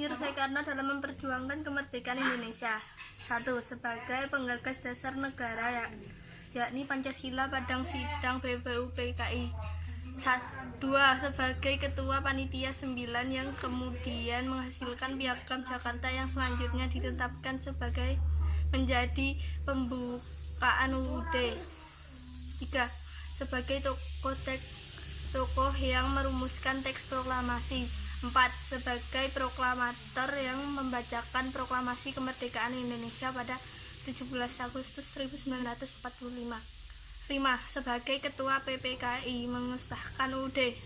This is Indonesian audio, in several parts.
Insinyur Soekarno dalam memperjuangkan kemerdekaan Indonesia? 1. Sebagai penggagas dasar negara yakni Pancasila pada sidang BPUPKI. 2. Sebagai ketua panitia 9 yang kemudian menghasilkan Piagam Jakarta yang selanjutnya ditetapkan sebagai menjadi pembukaan UUD. 3. Sebagai tokoh yang merumuskan teks proklamasi. 4. Sebagai proklamator yang membacakan proklamasi kemerdekaan Indonesia pada 17 Agustus 1945. 5. Sebagai ketua PPKI mengesahkan UUD.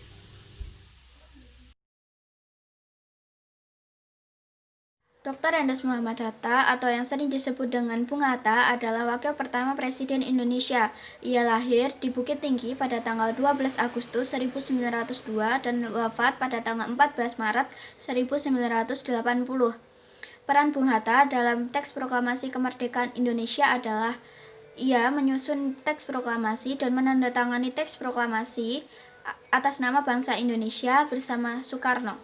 Dr. Andes Muhammad Hatta atau yang sering disebut dengan Bung Hatta adalah wakil pertama Presiden Indonesia. Ia lahir di Bukit Tinggi pada tanggal 12 Agustus 1902 dan wafat pada tanggal 14 Maret 1980. Peran Bung Hatta dalam teks proklamasi kemerdekaan Indonesia adalah ia menyusun teks proklamasi dan menandatangani teks proklamasi atas nama bangsa Indonesia bersama Soekarno.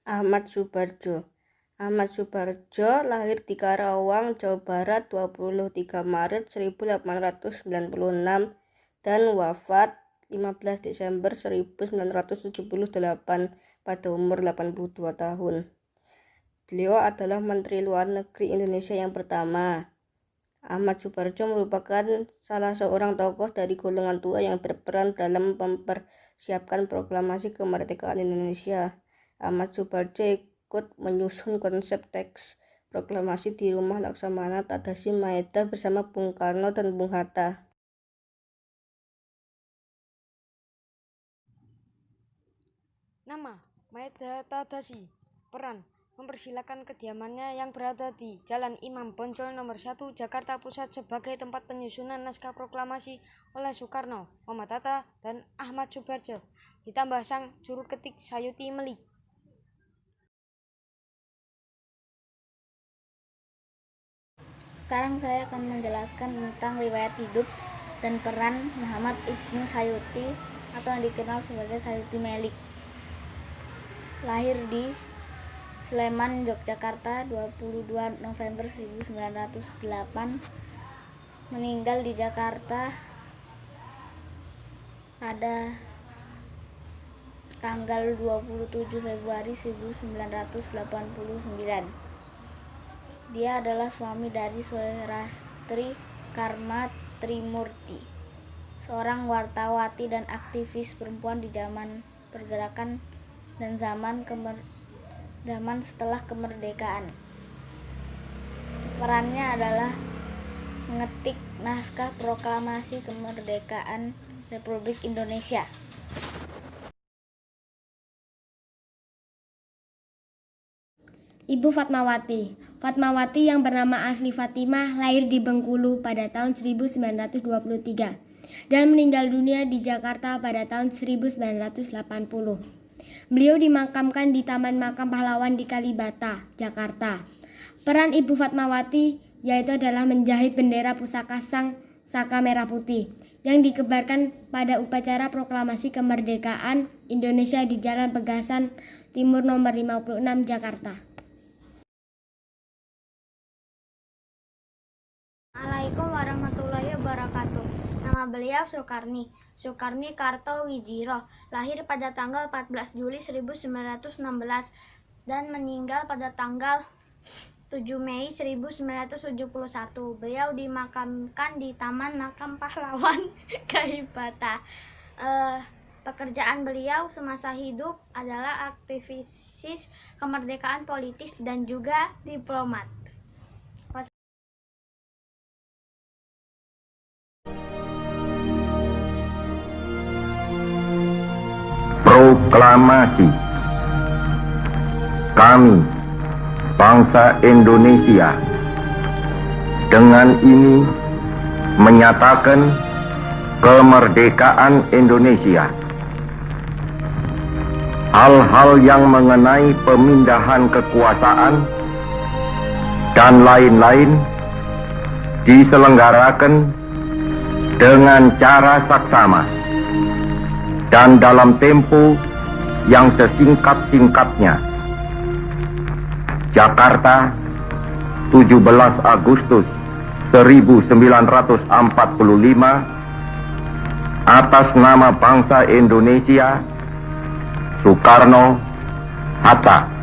Ahmad Soebardjo. Ahmad Soebardjo lahir di Karawang, Jawa Barat 23 Maret 1896 dan wafat 15 Desember 1978 pada umur 82 tahun. Beliau adalah Menteri Luar Negeri Indonesia yang pertama. Ahmad Soebardjo merupakan salah seorang tokoh dari golongan tua yang berperan dalam mempersiapkan proklamasi kemerdekaan Indonesia. Ahmad Soebardjo ikut menyusun konsep teks proklamasi di Rumah Laksamana Tadashi Maeda bersama Bung Karno dan Bung Hatta. Nama Maeda Tadashi. Peran mempersilakan kediamannya yang berada di Jalan Imam Bonjol nomor 1 Jakarta Pusat sebagai tempat penyusunan naskah proklamasi oleh Soekarno, Muhammad Hatta, dan Ahmad Soebardjo, ditambah sang juru ketik Sayuti Melik. Sekarang saya akan menjelaskan tentang riwayat hidup dan peran Muhammad Ibnu Sayuti atau yang dikenal sebagai Sayuti Melik. Lahir di Sleman, Yogyakarta 22 November 1908, meninggal di Jakarta pada tanggal 27 Februari 1989. Dia adalah suami dari Soerastri Karma Trimurti, seorang wartawati dan aktivis perempuan di zaman pergerakan dan zaman setelah kemerdekaan. Perannya adalah mengetik naskah proklamasi kemerdekaan Republik Indonesia. Ibu Fatmawati. Fatmawati yang bernama asli Fatimah lahir di Bengkulu pada tahun 1923 dan meninggal dunia di Jakarta pada tahun 1980. Beliau dimakamkan di Taman Makam Pahlawan di Kalibata, Jakarta. Peran Ibu Fatmawati yaitu adalah menjahit bendera pusaka Sang Saka Merah Putih yang dikebarkan pada upacara proklamasi kemerdekaan Indonesia di Jalan Pegasan Timur nomor 56 Jakarta. Assalamualaikum warahmatullahi wabarakatuh. Nama beliau Soekarni Kartowijiro, lahir pada tanggal 14 Juli 1916 dan meninggal pada tanggal 7 Mei 1971. Beliau dimakamkan di Taman Makam Pahlawan Kalibata. Pekerjaan beliau semasa hidup adalah aktivis kemerdekaan politis dan juga diplomat. Proklamasi. Kami, bangsa Indonesia, dengan ini menyatakan kemerdekaan Indonesia. Hal-hal yang mengenai pemindahan kekuasaan dan lain-lain diselenggarakan dengan cara saksama dan dalam tempo yang sesingkat-singkatnya. Jakarta, 17 Agustus 1945, atas nama bangsa Indonesia, Soekarno, Hatta.